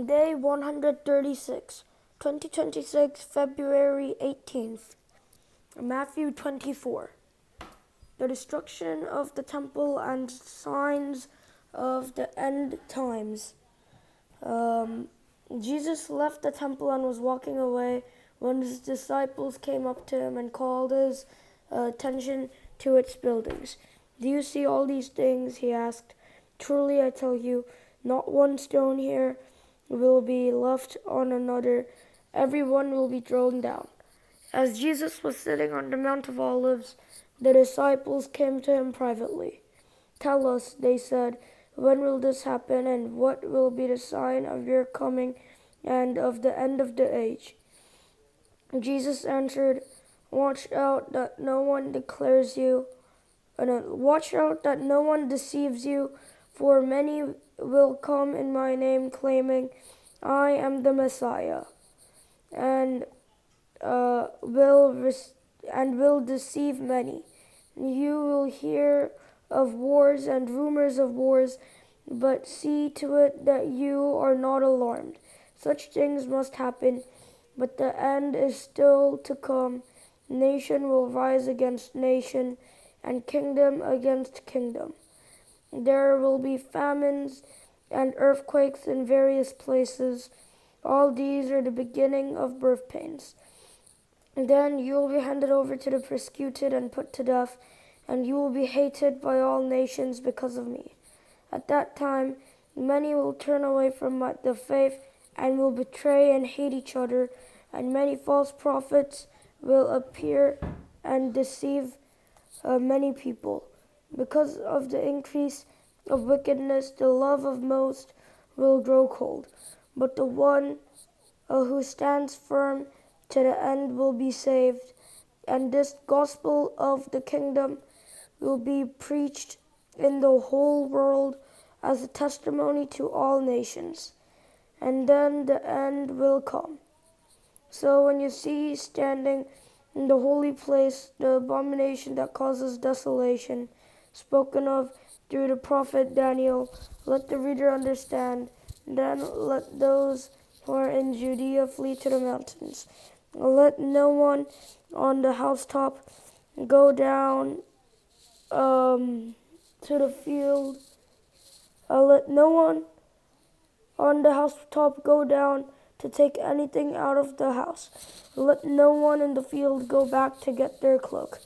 Day 136, 2026, February 18th. Mathew 24. The destruction of the temple and signs of the end times. Jesus left the temple and was walking away when his disciples came up to him and called his attention to its buildings. "Do you see all these things?" he asked. "Truly I tell you, not one stone here will be left on another. Every one will be thrown down." As Jesus was sitting on the Mount of Olives, the disciples came to him privately. "Tell us," they said, "when will this happen, and what will be the sign of your coming and of the end of the age?" Jesus answered, Watch out that no one deceives you, for many will come in my name claiming, 'I am the Messiah,' and will deceive many. You will hear of wars and rumors of wars, but see to it that you are not alarmed. Such things must happen, but the end is still to come. Nation will rise against nation, and kingdom against kingdom. There will be famines and earthquakes in various places. All these are the beginning of birth pains. Then you will be handed over to the persecuted and put to death, and you will be hated by all nations because of me. At that time, many will turn away from the faith and will betray and hate each other, and many false prophets will appear and deceive many people. Because of the increase of wickedness, the love of most will grow cold. But the one who stands firm to the end will be saved. And this gospel of the kingdom will be preached in the whole world as a testimony to all nations. And then the end will come. So when you see standing in the holy place the abomination that causes desolation, spoken of through the prophet Daniel, let the reader understand. Then let those who are in Judea flee to the mountains. Let no one on the housetop go down to the field. Let no one on the housetop go down to take anything out of the house. Let no one in the field go back to get their cloak.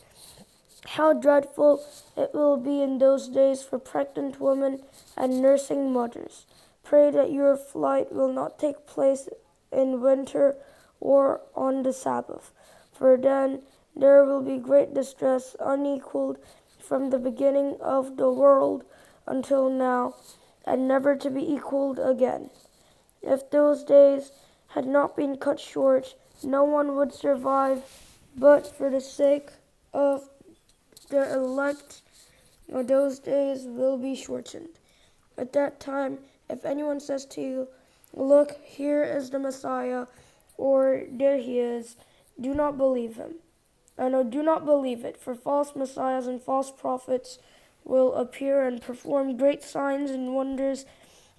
How dreadful it will be in those days for pregnant women and nursing mothers. Pray that your flight will not take place in winter or on the Sabbath, for then there will be great distress unequaled from the beginning of the world until now, and never to be equaled again. If those days had not been cut short, no one would survive, but for the sake of the elect, those days will be shortened. At that time, if anyone says to you, 'Look, here is the Messiah,' or 'There he is,' do not believe him. Do not believe it, for false messiahs and false prophets will appear and perform great signs and wonders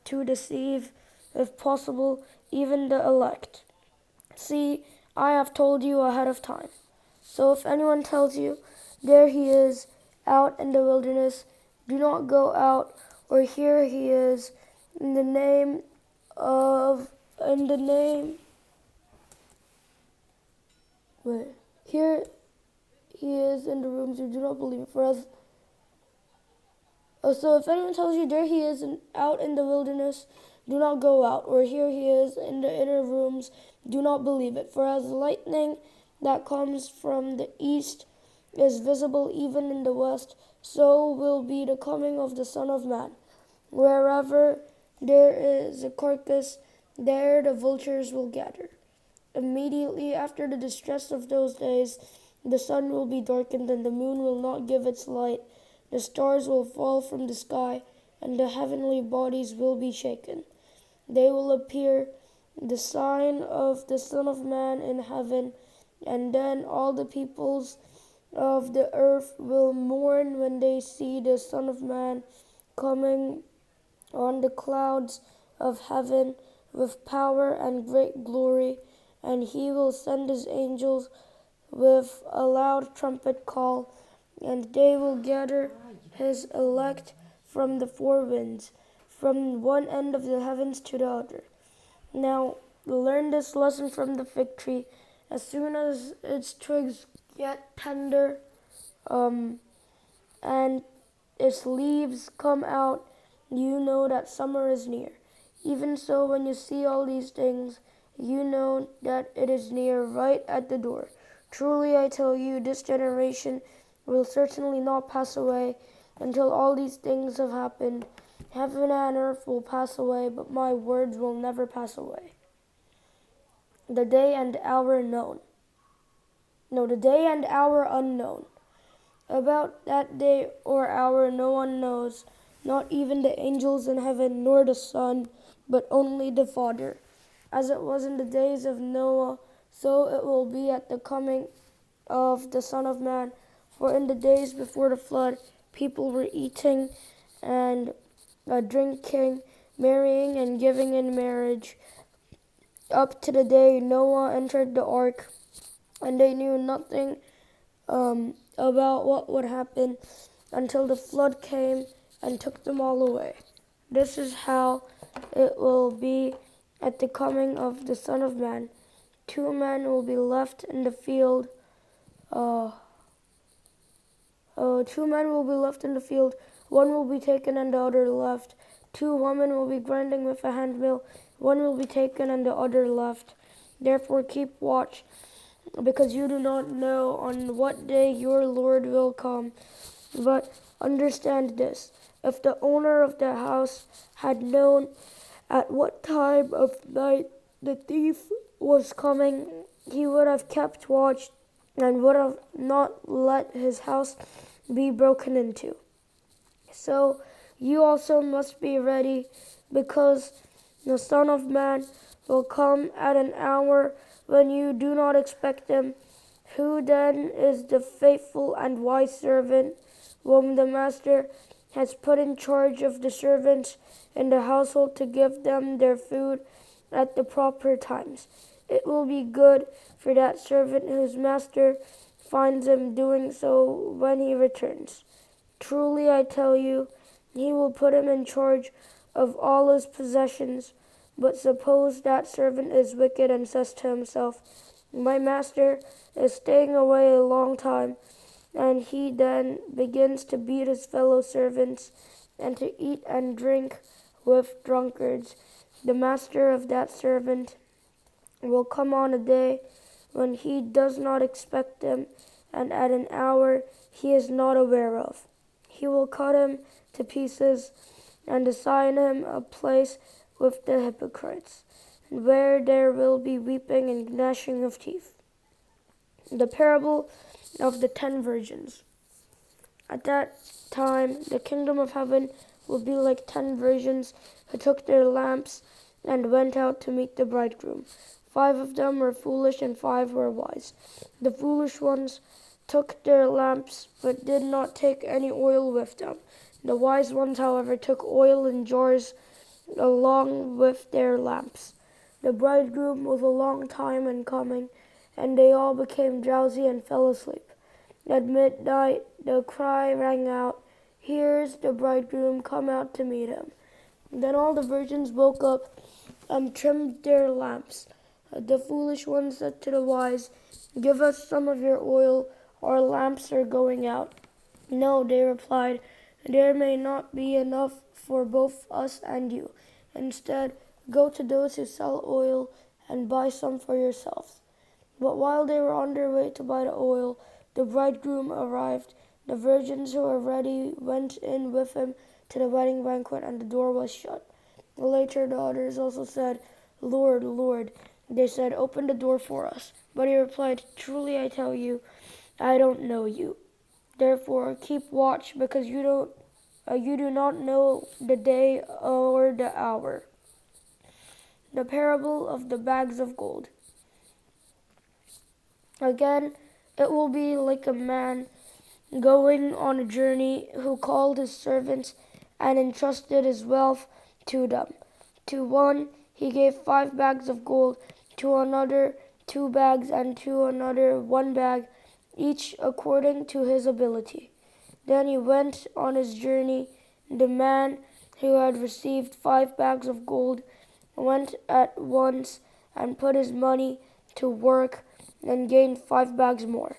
to deceive, if possible, even the elect. See, I have told you ahead of time. So if anyone tells you, 'There he is, out in the wilderness,' do not go out, or 'Here he is, in the name, here he is in the rooms,' you do not believe it. So if anyone tells you, 'There he is out in the wilderness,' do not go out, or 'Here he is in the inner rooms,' do not believe it. For as lightning that comes from the east is visible even in the west, so will be the coming of the Son of Man. Wherever there is a carcass, there the vultures will gather. Immediately after the distress of those days, the sun will be darkened, and the moon will not give its light. The stars will fall from the sky, and the heavenly bodies will be shaken. They will appear the sign of the Son of Man in heaven, and then all the peoples of the earth will mourn when they see the Son of Man coming on the clouds of heaven with power and great glory, and he will send his angels with a loud trumpet call, and they will gather his elect from the four winds, from one end of the heavens to the other. Now, learn this lesson from the fig tree. As soon as its twigs get tender, and its leaves come out, you know that summer is near. Even so, when you see all these things, you know that it is near, right at the door. Truly I tell you, this generation will certainly not pass away until all these things have happened. Heaven and earth will pass away, but my words will never pass away. The day and hour known. No, the day and hour unknown. About that day or hour no one knows, not even the angels in heaven, nor the Son, but only the Father. As it was in the days of Noah, so it will be at the coming of the Son of Man. For in the days before the flood, people were eating and drinking, marrying and giving in marriage, up to the day Noah entered the ark, and they knew nothing about what would happen until the flood came and took them all away. This is how it will be at the coming of the Son of Man. Two men will be left in the field. Two men will be left in the field. One will be taken and the other left. Two women will be grinding with a handmill. One will be taken and the other left. Therefore keep watch, because you do not know on what day your Lord will come. But understand this, if the owner of the house had known at what time of night the thief was coming, he would have kept watch and would have not let his house be broken into. So you also must be ready, because the Son of Man will come at an hour when you do not expect him. Who then is the faithful and wise servant whom the master has put in charge of the servants in the household to give them their food at the proper times? It will be good for that servant whose master finds him doing so when he returns. Truly I tell you, he will put him in charge of all his possessions. But suppose that servant is wicked and says to himself, my master is staying away a long time, and he then begins to beat his fellow servants and to eat and drink with drunkards. The master of that servant will come on a day when he does not expect him, and at an hour he is not aware of. He will cut him to pieces and assign him a place with the hypocrites, where there will be weeping and gnashing of teeth. The parable of the 10 virgins. At that time, the kingdom of heaven will be like 10 virgins who took their lamps and went out to meet the bridegroom. 5 of them were foolish and 5 were wise. The foolish ones took their lamps but did not take any oil with them. The wise ones, however, took oil in jars along with their lamps. The bridegroom was a long time in coming, and they all became drowsy and fell asleep. At midnight the cry rang out, here's the bridegroom, come out to meet him. Then all the virgins woke up and trimmed their lamps. The foolish ones said to the wise, give us some of your oil, our lamps are going out. No, they replied, there may not be enough for both us and you. Instead, go to those who sell oil and buy some for yourselves. But while they were on their way to buy the oil, the bridegroom arrived. The virgins who were ready went in with him to the wedding banquet, and the door was shut. Later the others also said, Lord, Lord. They said, open the door for us. But he replied, truly I tell you, I don't know you. Therefore keep watch, because you do not know the day or the hour. The parable of the bags of gold. Again, it will be like a man going on a journey who called his servants and entrusted his wealth to them. To one He gave 5 bags of gold, to another 2 bags, and to another 1 bag, each according to his ability. Then he went on his journey. The man who had received 5 bags of gold went at once and put his money to work and gained 5 bags more.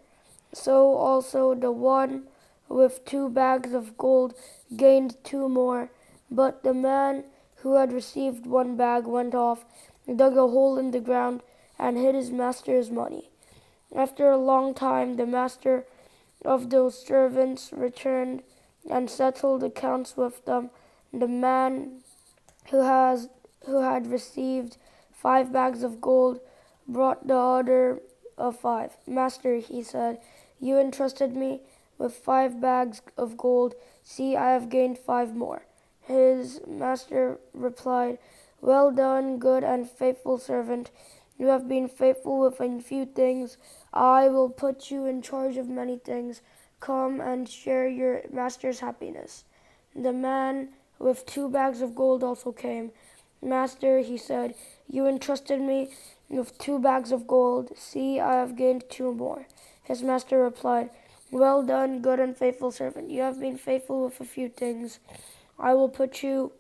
So also the one with 2 bags of gold gained 2 more. But the man who had received 1 bag went off, dug a hole in the ground, and hid his master's money. After a long time, the master of those servants returned and settled accounts with them. The man who had received 5 bags of gold brought the order of 5. Master, he said, you entrusted me with 5 bags of gold. See, I have gained 5 more. His master replied, well done, good and faithful servant. You have been faithful with a few things. I will put you in charge of many things. Come and share your master's happiness. The man with 2 bags of gold also came. Master, he said, you entrusted me with 2 bags of gold. See, I have gained 2 more. His master replied, well done, good and faithful servant. You have been faithful with a few things. I will put you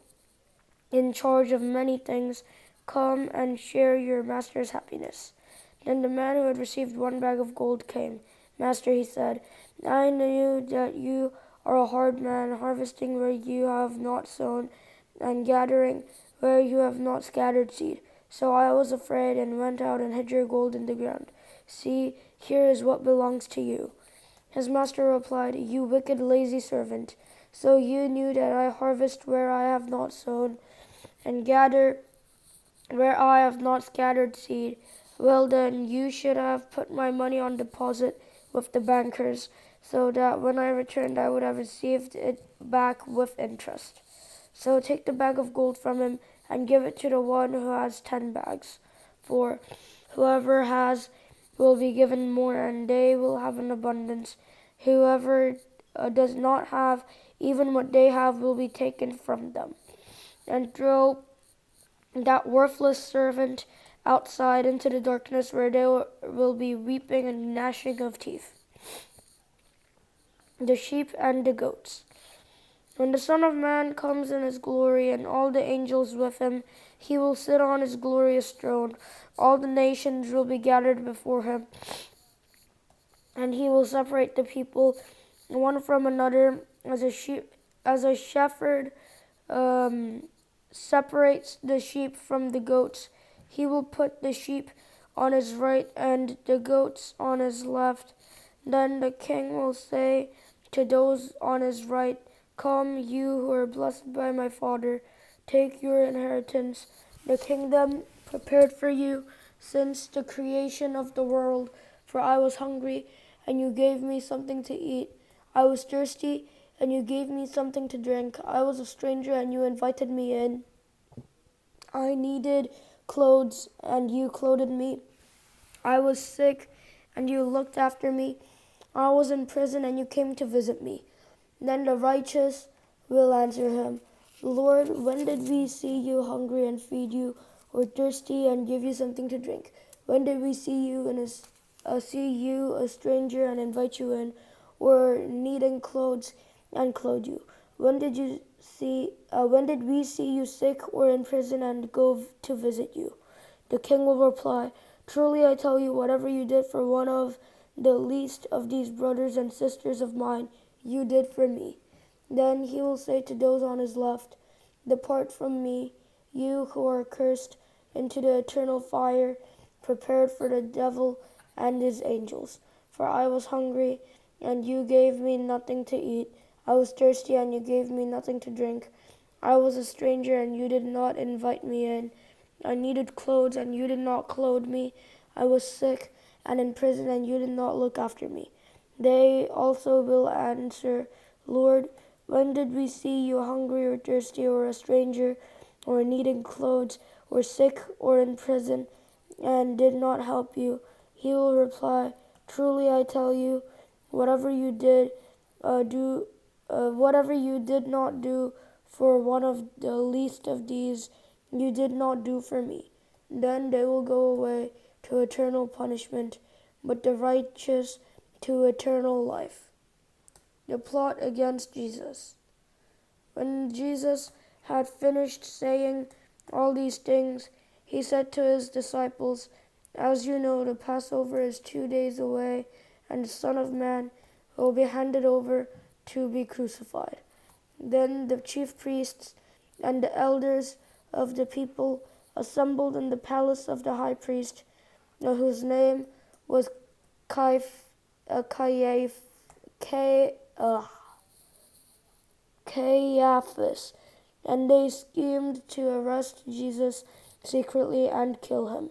in charge of many things. Come and share your master's happiness. Then the man who had received 1 bag of gold came. Master, he said, I knew that you are a hard man, harvesting where you have not sown, and gathering where you have not scattered seed. So I was afraid and went out and hid your gold in the ground. See, here is what belongs to you. His master replied, you wicked, lazy servant. So you knew that I harvest where I have not sown, and gather where I have not scattered seed. Well then, you should have put my money on deposit with the bankers, so that when I returned I would have received it back with interest. So take the bag of gold from him and give it to the one who has 10 bags. For whoever has will be given more, and they will have an abundance. Whoever does not have, even what they have will be taken from them. And throw that worthless servant outside into the darkness, where there will be weeping and gnashing of teeth. The sheep and the goats. When the Son of Man comes in his glory and all the angels with him, he will sit on his glorious throne. All the nations will be gathered before him, and he will separate the people one from another, as a shepherd separates the sheep from the goats. He will put the sheep on his right and the goats on his left. Then the king will say to those on his right, come, you who are blessed by my Father, take your inheritance, the kingdom prepared for you since the creation of the world. For I was hungry, and you gave me something to eat. I was thirsty, and you gave me something to drink. I was a stranger, and you invited me in. I needed clothes, and you clothed me. I was sick, and you looked after me. I was in prison, and you came to visit me. Then the righteous will answer him, Lord, when did we see you hungry and feed you, or thirsty and give you something to drink? When did we see you a stranger and invite you in, or needing clothes and clothe you? When did we see you sick or in prison and go to visit you? The king will reply, truly I tell you, whatever you did for one of the least of these brothers and sisters of mine, you did for me. Then he will say to those on his left, depart from me, you who are cursed, into the eternal fire prepared for the devil and his angels. For I was hungry, and you gave me nothing to eat. I was thirsty, and you gave me nothing to drink. I was a stranger, and you did not invite me in. I needed clothes, and you did not clothe me. I was sick and in prison, and you did not look after me. They also will answer, Lord, when did we see you hungry or thirsty or a stranger or needing clothes or sick or in prison and did not help you? He will reply, truly I tell you, whatever you did whatever you did not do for one of the least of these, you did not do for me. Then they will go away to eternal punishment, but the righteous to eternal life. The plot against Jesus. When Jesus had finished saying all these things, he said to his disciples, "As you know, the Passover is 2 days away, and the Son of Man will be handed over to be crucified." Then the chief priests and the elders of the people assembled in the palace of the high priest, whose name was Caiaphas, and they schemed to arrest Jesus secretly and kill him.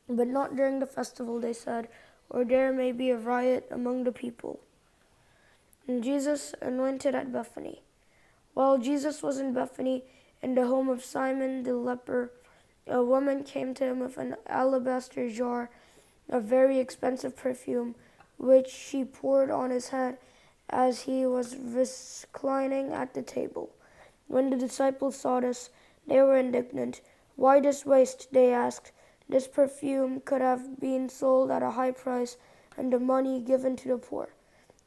But not during the festival, they said, or there may be a riot among the people. And Jesus anointed at Bethany. While Jesus was in Bethany, in the home of Simon the leper, a woman came to him with an alabaster jar of very expensive perfume, which she poured on his head as he was reclining at the table. When the disciples saw this, they were indignant. "Why this waste?" they asked. "This perfume could have been sold at a high price and the money given to the poor."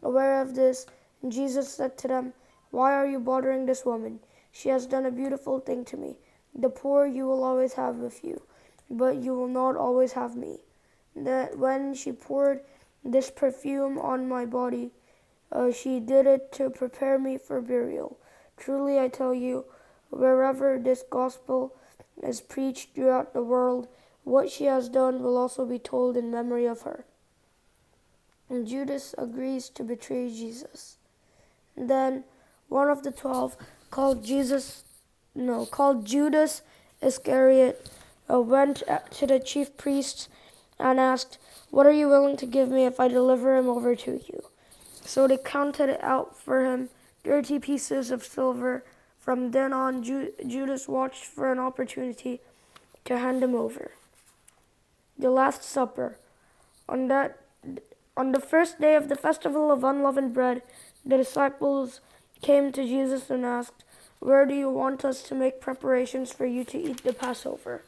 Aware of this, Jesus said to them, "Why are you bothering this woman? She has done a beautiful thing to me. The poor you will always have with you, but you will not always have me. That when she poured this perfume on my body, she did it to prepare me for burial. Truly I tell you, wherever this gospel is preached throughout the world, what she has done will also be told in memory of her." And Judas agrees to betray Jesus. Then one of the 12, called Judas Iscariot, went to the chief priests and asked, "What are you willing to give me if I deliver him over to you?" So they counted out for him 30 pieces of silver. From then on, Judas watched for an opportunity to hand him over. The Last Supper. On the first day of the festival of unleavened bread, the disciples came to Jesus and asked, "Where do you want us to make preparations for you to eat the Passover?"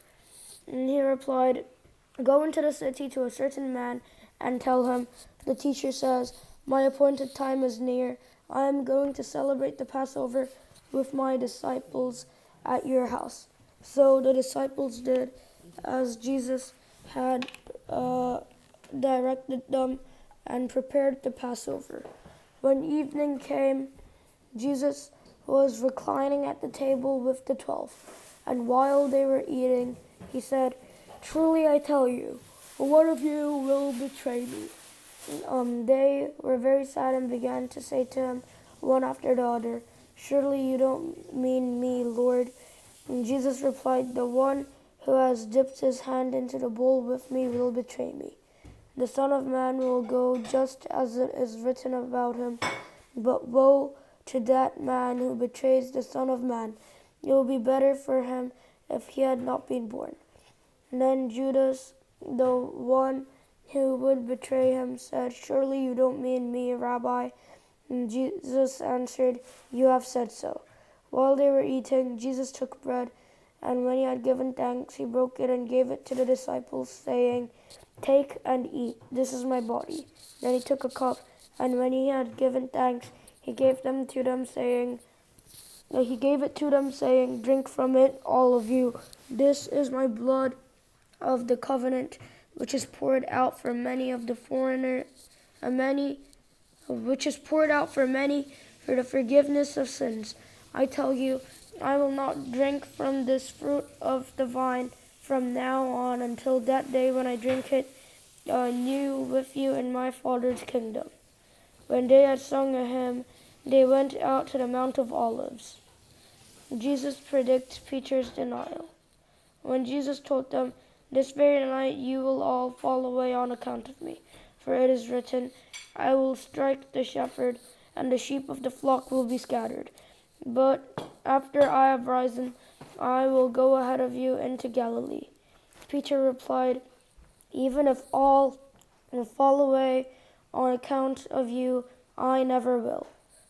And he replied, "Go into the city to a certain man and tell him, 'The teacher says, my appointed time is near. I am going to celebrate the Passover with my disciples at your house.'" So the disciples did as Jesus had directed them and prepared the Passover. When evening came, Jesus was reclining at the table with the 12, and while they were eating, he said, "Truly I tell you, one of you will betray me." They were very sad and began to say to him, one after the other, "Surely you don't mean me, Lord." And Jesus replied, "The one who has dipped his hand into the bowl with me will betray me. The Son of Man will go just as it is written about him, but woe to that man who betrays the Son of Man. It will be better for him if he had not been born." And then Judas, the one who would betray him, said, "Surely you don't mean me, Rabbi." And Jesus answered, "You have said so." While they were eating, Jesus took bread, and when he had given thanks, he broke it and gave it to the disciples, saying, "Take and eat. This is my body." Then he took a cup, and when he had given thanks, he gave it to them, saying, "Drink from it, all of you. This is my blood of the covenant, which is poured out for many for the forgiveness of sins. I tell you, I will not drink from this fruit of the vine from now on until that day when I drink it new with you in my Father's kingdom." When they had sung a hymn, they went out to the Mount of Olives. Jesus predicts Peter's denial. When Jesus told them, "This very night you will all fall away on account of me. For it is written, I will strike the shepherd, and the sheep of the flock will be scattered. But after I have risen, I will go ahead of you into Galilee." Peter replied, "Even if all will fall away on account of you, I never will."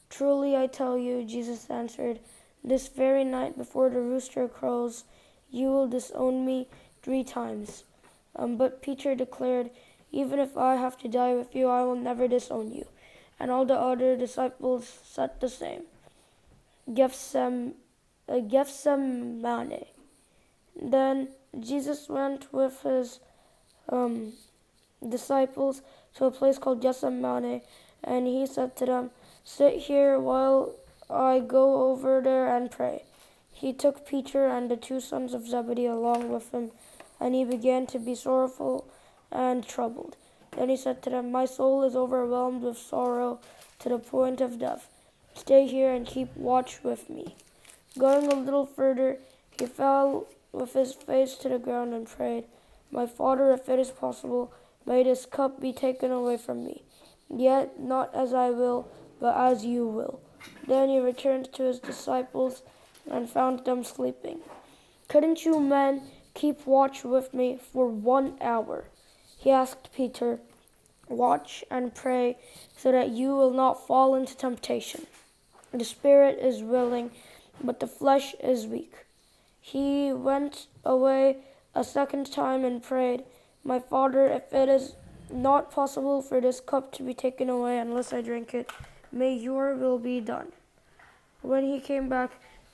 "Truly I tell you," Jesus answered, "this very night before the rooster crows, you will disown me 3 times. But Peter declared, even if I have to die with you, I will never disown you. And all the other disciples said the same. Gethsemane. Then Jesus went with his disciples to a place called Gethsemane, and he said to them, sit here while I go over there and pray. He took Peter and the 2 sons of Zebedee along with him, and he began to be sorrowful and troubled. Then he said to them, my soul is overwhelmed with sorrow to the point of death. Stay here and keep watch with me. Going a little further, he fell with his face to the ground and prayed, my Father, if it is possible, may this cup be taken away from me. Yet not as I will, but as you will. Then he returned to his disciples and found them sleeping. Couldn't you men keep watch with me for 1 hour? He asked Peter. Watch and pray so that you will not fall into temptation. The spirit is willing, but the flesh is weak. He went away a second time and prayed, my Father, if it is not possible for this cup to be taken away unless I drink it, may your will be done. When he came back,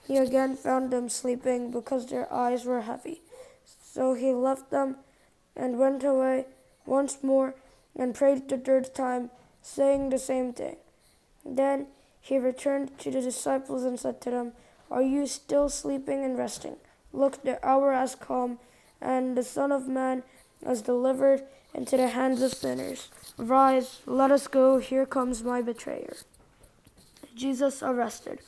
he again found them sleeping because their eyes were heavy. So he left them and went away once more and prayed the 3rd time, saying the same thing. Then he returned to the disciples and said to them, are you still sleeping and resting? Look, the hour has come, and the Son of Man is delivered into the hands of sinners. Rise, let us go, here comes my betrayer. Jesus arrested.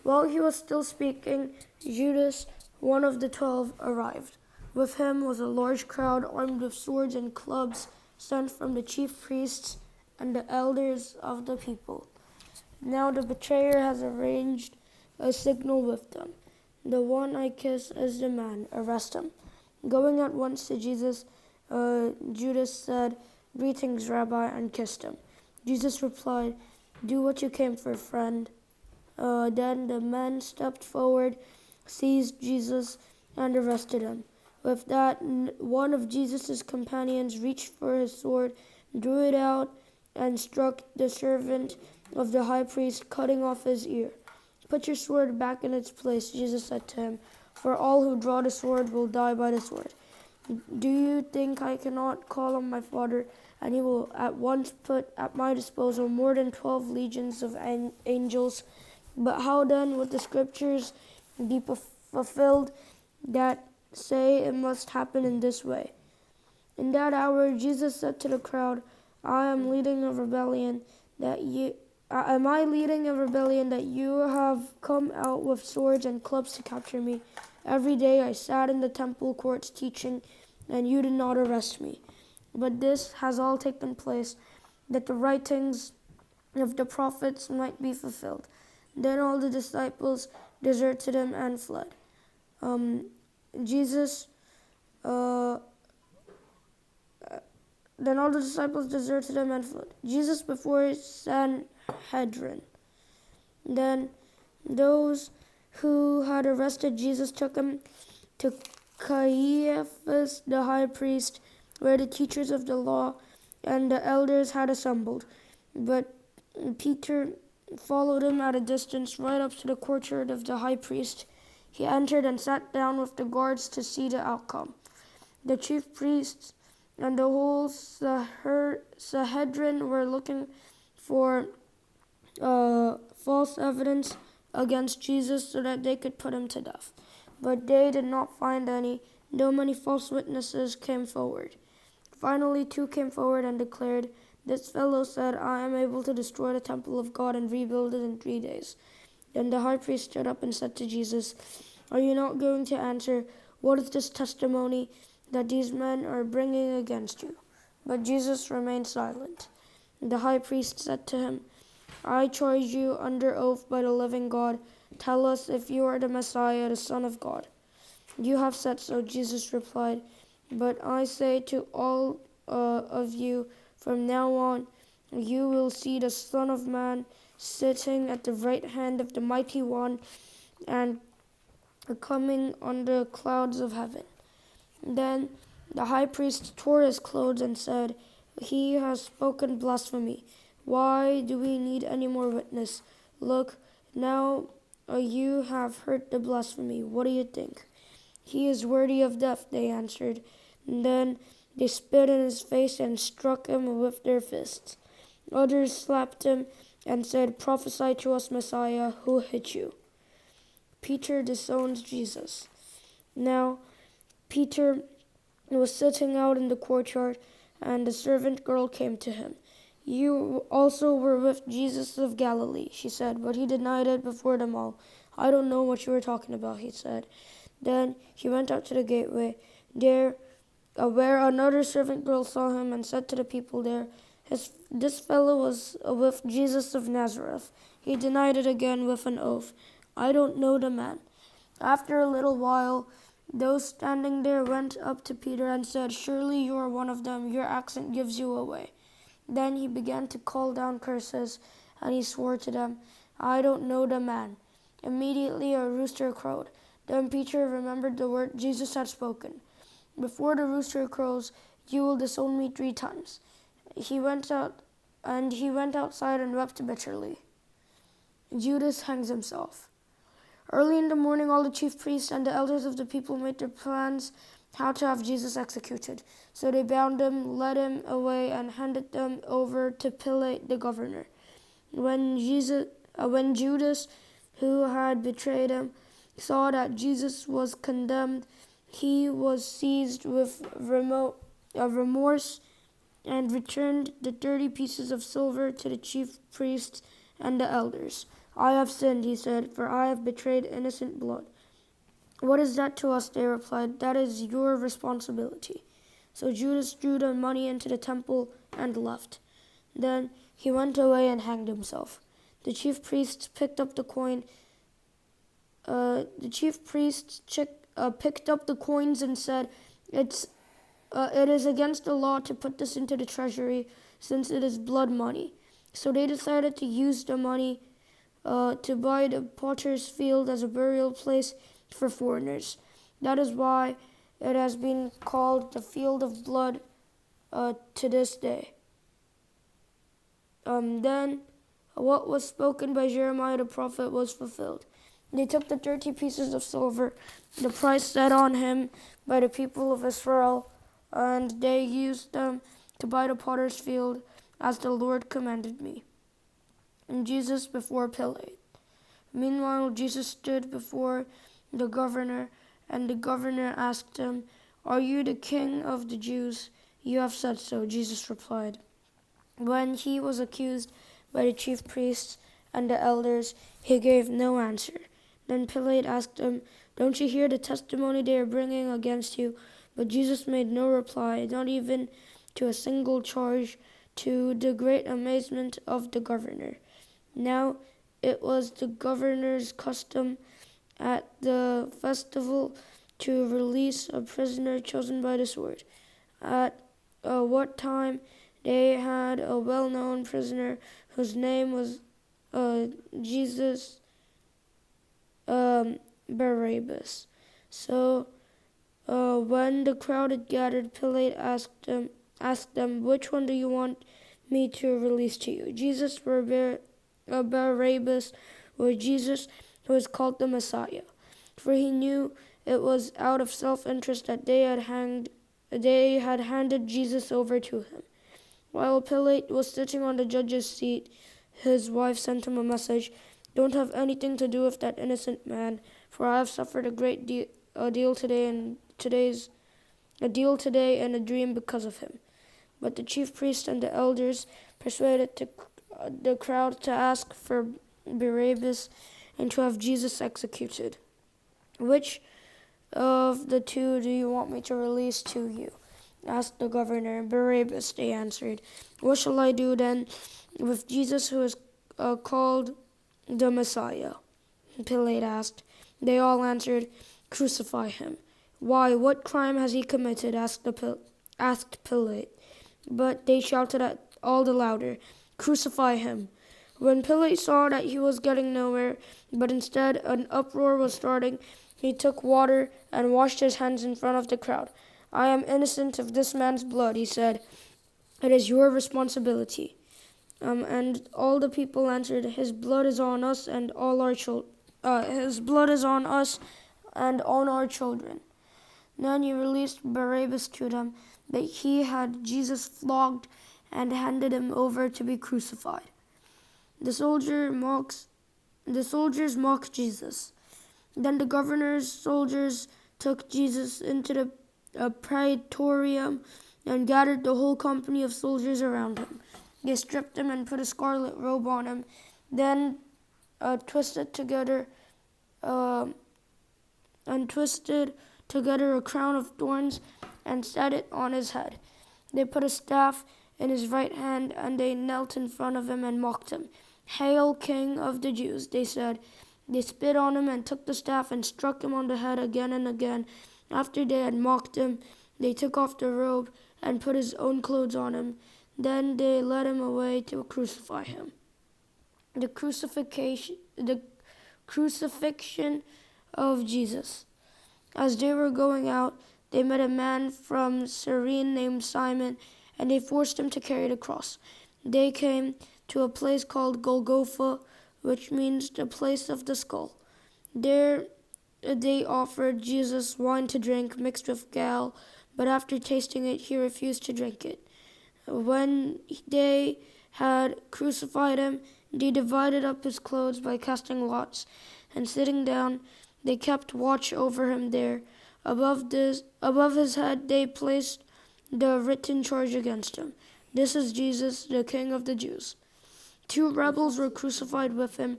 While he was still speaking, Judas, one of the 12, arrived. With him was a large crowd armed with swords and clubs sent from the chief priests and the elders of the people. Now the betrayer has arranged a signal with them. The one I kiss is the man. Arrest him. Going at once to Jesus, Judas said, greetings, Rabbi, and kissed him. Jesus replied, do what you came for, friend. Then the men stepped forward, seized Jesus, and arrested him. With that, one of Jesus' companions reached for his sword, drew it out, and struck the servant of the high priest, cutting off his ear. Put your sword back in its place, Jesus said to him, for all who draw the sword will die by the sword. Do you think I cannot call on my Father, and he will at once put at my disposal more than 12 legions of angels? But how then would the scriptures be fulfilled that say it must happen in this way? In that hour, Jesus said to the crowd, Am I leading a rebellion that you have come out with swords and clubs to capture me? Every day I sat in the temple courts teaching, and you did not arrest me. But this has all taken place, that the writings of the prophets might be fulfilled. Then all the disciples deserted him and fled. Then all the disciples deserted him and fled. Jesus before Sanhedrin. Then those who had arrested Jesus took him to Caiaphas the high priest, where the teachers of the law and the elders had assembled. But Peter followed him at a distance right up to the courtyard of the high priest. He entered and sat down with the guards to see the outcome. The chief priests and the whole Sanhedrin were looking for false evidence against Jesus so that they could put him to death. But they did not find any, though many false witnesses came forward. Finally, 2 came forward and declared, This fellow said, I am able to destroy the temple of God and rebuild it in 3 days. Then the high priest stood up and said to Jesus, Are you not going to answer? What is this testimony that these men are bringing against you? But Jesus remained silent. The high priest said to him, I charge you under oath by the living God. Tell us if you are the Messiah, the Son of God. You have said so, Jesus replied. But I say to all of you, from now on, you will see the Son of Man sitting at the right hand of the Mighty One and coming on the clouds of heaven. Then the high priest tore his clothes and said, "He has spoken blasphemy. Why do we need any more witness? Look, now you have heard the blasphemy. What do you think?" "He is worthy of death," they answered. And then they spit in his face and struck him with their fists. Others slapped him and said, "Prophesy to us, Messiah, who hit you?" Peter disowns Jesus. Now Peter was sitting out in the courtyard, and a servant girl came to him. "You also were with Jesus of Galilee," she said, but he denied it before them all. "I don't know what you are talking about," he said. Then he went out to the gateway, where another servant girl saw him and said to the people there, "This fellow was with Jesus of Nazareth." He denied it again with an oath, "I don't know the man." After a little while, those standing there went up to Peter and said, "Surely you are one of them. Your accent gives you away." Then he began to call down curses, and he swore to them, "I don't know the man." Immediately a rooster crowed. Then Peter remembered the word Jesus had spoken, "Before the rooster crows, you will disown me 3 times." He went outside and wept bitterly. Judas hangs himself. Early in the morning, all the chief priests and the elders of the people made their plans how to have Jesus executed. So they bound him, led him away, and handed them over to Pilate the governor. When Judas, who had betrayed him, saw that Jesus was condemned, he was seized with remorse and returned the 30 pieces of silver to the chief priests and the elders. "I have sinned," he said, "for I have betrayed innocent blood." "What is that to us?" they replied. "That is your responsibility." So Judas threw the money into the temple and left. Then he went away and hanged himself. The chief priests picked up the coins and said, "It is against the law to put this into the treasury, since it is blood money." So they decided to use the money to buy the potter's field as a burial place for foreigners. That is why it has been called the Field of Blood to this day. Then what was spoken by Jeremiah the prophet was fulfilled. They took the 30 pieces of silver, the price set on him by the people of Israel, and they used them to buy the potter's field, as the Lord commanded me. And Jesus before Pilate. Meanwhile, Jesus stood before the governor, and the governor asked him, "Are you the king of the Jews?" "You have said so," Jesus replied. When he was accused by the chief priests and the elders, he gave no answer. Then Pilate asked him, "Don't you hear the testimony they are bringing against you?" But Jesus made no reply, not even to a single charge, to the great amazement of the governor. Now it was the governor's custom at the festival to release a prisoner chosen by the sword. At what time they had a well-known prisoner whose name was Barabbas. So when the crowd had gathered, Pilate asked them, "Which one do you want me to release to you, Jesus or Barabbas, or Jesus who is called the Messiah?" For he knew it was out of self-interest that they had handed Jesus over to him. While Pilate was sitting on the judge's seat, his wife sent him a message, "Don't have anything to do with that innocent man, for I have suffered a great deal today in a dream because of him." But the chief priests and the elders persuaded the crowd to ask for Barabbas and to have Jesus executed. "Which of the 2 do you want me to release to you?" asked the governor. "Barabbas," they answered. "What shall I do then with Jesus who is called the Messiah?" Pilate asked. They all answered, "Crucify him." "Why, what crime has he committed?" asked Pilate. But they shouted all the louder, "Crucify him." When Pilate saw that he was getting nowhere, but instead an uproar was starting, he took water and washed his hands in front of the crowd. "I am innocent of this man's blood," he said. "It is your responsibility." And all the people answered, "His blood is on us and all our children. His blood is on us and on our children." Then he released Barabbas to them, but he had Jesus flogged and handed him over to be crucified. The soldiers mock Jesus. Then the governor's soldiers took Jesus into the praetorium and gathered the whole company of soldiers around him. They stripped him and put a scarlet robe on him, then twisted together a crown of thorns and set it on his head. They put a staff in his right hand, and they knelt in front of him and mocked him. "Hail, King of the Jews," they said. They spit on him and took the staff and struck him on the head again and again. After they had mocked him, they took off the robe and put his own clothes on him. Then they led him away to crucify him. The crucifixion of Jesus. As they were going out, they met a man from Cyrene named Simon, and they forced him to carry the cross. They came to a place called Golgotha, which means the place of the skull. There they offered Jesus wine to drink mixed with gall, but after tasting it, he refused to drink it. When they had crucified him, they divided up his clothes by casting lots, and sitting down, they kept watch over him there. Above his head, they placed the written charge against him: "This is Jesus, the King of the Jews." 2 rebels were crucified with him,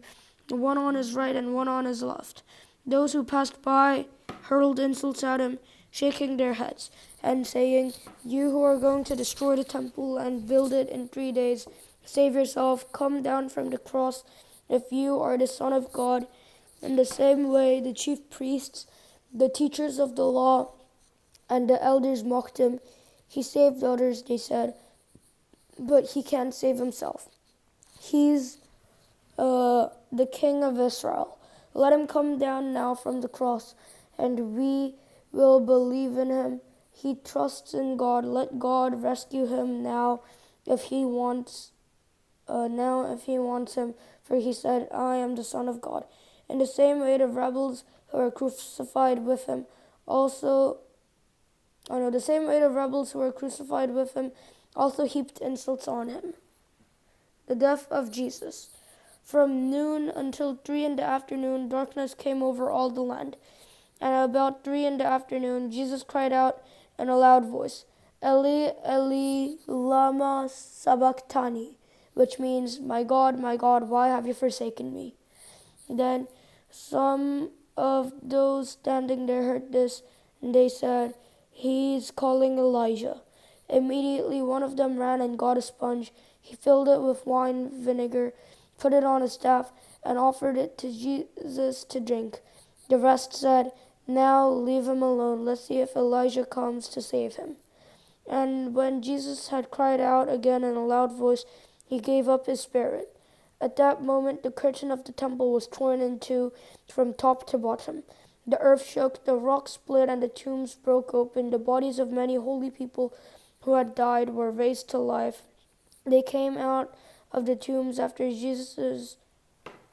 one on his right and one on his left. Those who passed by hurled insults at him, shaking their heads and saying, "You who are going to destroy the temple and build it in 3 days, save yourself, come down from the cross if you are the Son of God." In the same way, the chief priests, the teachers of the law, and the elders mocked him. "He saved others," they said, "but he can't save himself. He's the King of Israel. Let him come down now from the cross, and we will believe in him. He trusts in God. Let God rescue him now if he wants him, for he said, 'I am the Son of God.'" In the same way, the rebels who were crucified with him also heaped insults on him. The death of Jesus. From noon until 3 in the afternoon, darkness came over all the land. And about 3 in the afternoon, Jesus cried out in a loud voice, "Eli, Eli, lama sabachthani," which means, my God, why have you forsaken me?" Then some of those standing there heard this, and they said, "He's calling Elijah." Immediately one of them ran and got a sponge. He filled it with wine vinegar, put it on a staff, and offered it to Jesus to drink. The rest said, "Now leave him alone. Let's see if Elijah comes to save him." And when Jesus had cried out again in a loud voice, he gave up his spirit. At that moment, the curtain of the temple was torn in two from top to bottom. The earth shook, the rocks split, and the tombs broke open. The bodies of many holy people who had died were raised to life. They came out of the tombs after Jesus'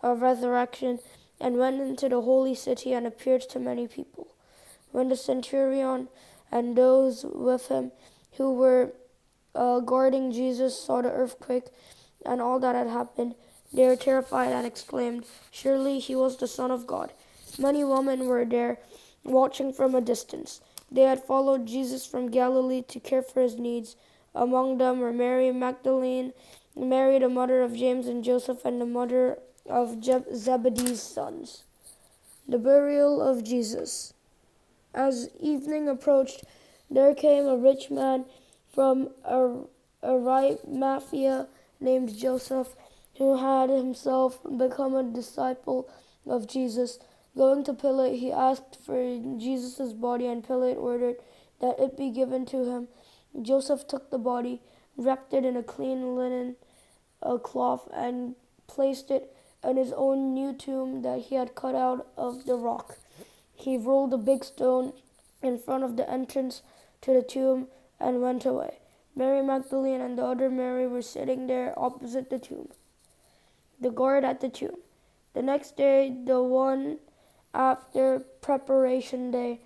resurrection and went into the holy city and appeared to many people. When the centurion and those with him who were guarding Jesus saw the earthquake and all that had happened, they were terrified and exclaimed, "Surely he was the Son of God." Many women were there, watching from a distance. They had followed Jesus from Galilee to care for his needs. Among them were Mary Magdalene, Mary the mother of James and Joseph, and the mother of Zebedee's sons. The burial of Jesus. As evening approached, there came a rich man from Mathew named Joseph, who had himself become a disciple of Jesus. Going to Pilate, he asked for Jesus' body, and Pilate ordered that it be given to him. Joseph took the body, wrapped it in a clean linen cloth, and placed it in his own new tomb that he had cut out of the rock. He rolled a big stone in front of the entrance to the tomb and went away. Mary Magdalene and the other Mary were sitting there opposite the tomb. The guard at the tomb. The next day, the one after preparation day,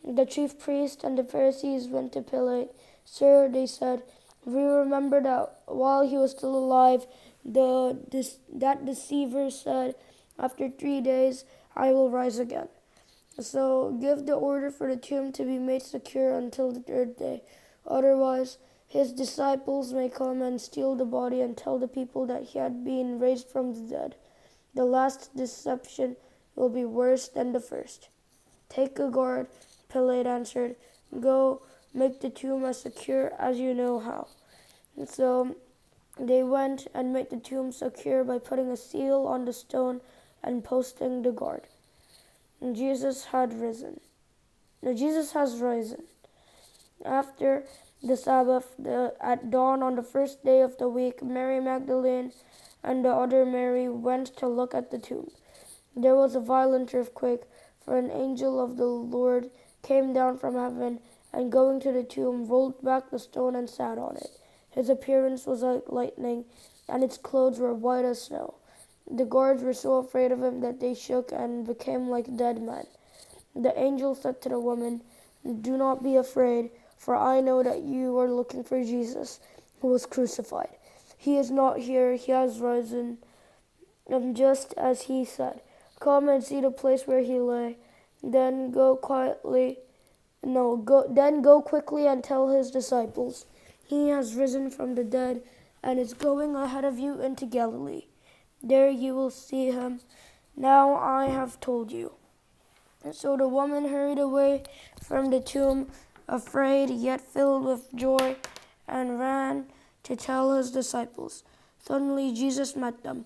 the chief priests and the Pharisees went to Pilate. Sir, they said, we remember that while he was still alive, that deceiver said, after 3 days I will rise again. So give the order for the tomb to be made secure until the third day. Otherwise, his disciples may come and steal the body and tell the people that he had been raised from the dead. The last deception will be worse than the first. Take a guard, Pilate answered. Go make the tomb as secure as you know how. And so they went and made the tomb secure by putting a seal on the stone and posting the guard. And Jesus has risen. After the Sabbath, at dawn on the first day of the week, Mary Magdalene and the other Mary went to look at the tomb. There was a violent earthquake, for an angel of the Lord came down from heaven, and going to the tomb, rolled back the stone and sat on it. His appearance was like lightning, and his clothes were white as snow. The guards were so afraid of him that they shook and became like dead men. The angel said to the woman, do not be afraid, for I know that you are looking for Jesus, who was crucified. He is not here, he has risen, just as he said. Come and see the place where he lay. Then go quickly and tell his disciples, he has risen from the dead and is going ahead of you into Galilee. There you will see him. Now I have told you. And so the woman hurried away from the tomb, afraid yet filled with joy, and ran to tell his disciples. Suddenly Jesus met them.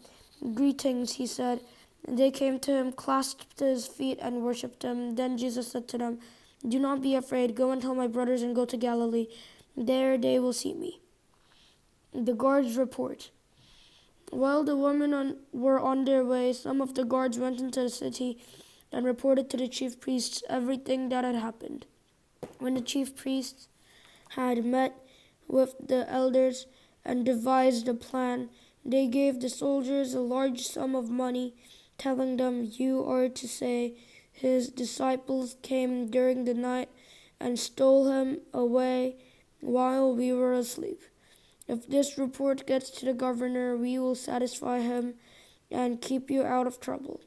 Greetings, he said. They came to him, clasped his feet, and worshipped him. Then Jesus said to them, do not be afraid. Go and tell my brothers and go to Galilee. There they will see me. The guards report. While the women were on their way, some of the guards went into the city and reported to the chief priests everything that had happened. When the chief priests had met with the elders and devised a plan, they gave the soldiers a large sum of money, telling them, you are to say, his disciples came during the night and stole him away while we were asleep. If this report gets to the governor, we will satisfy him and keep you out of trouble.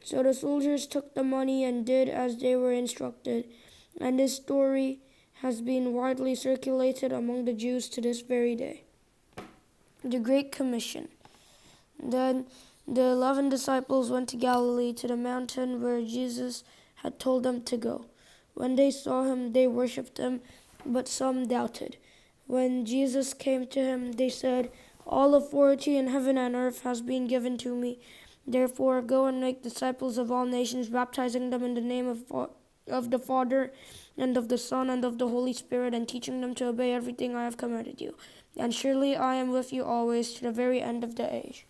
So the soldiers took the money and did as they were instructed, and this story has been widely circulated among the Jews to this very day. The Great Commission. Then the 11 disciples went to Galilee, to the mountain where Jesus had told them to go. When they saw him, they worshipped him, but some doubted. When Jesus came to him, they said, all authority in heaven and earth has been given to me. Therefore, go and make disciples of all nations, baptizing them in the name of the Father and of the Son and of the Holy Spirit, and teaching them to obey everything I have commanded you. And surely I am with you always to the very end of the age.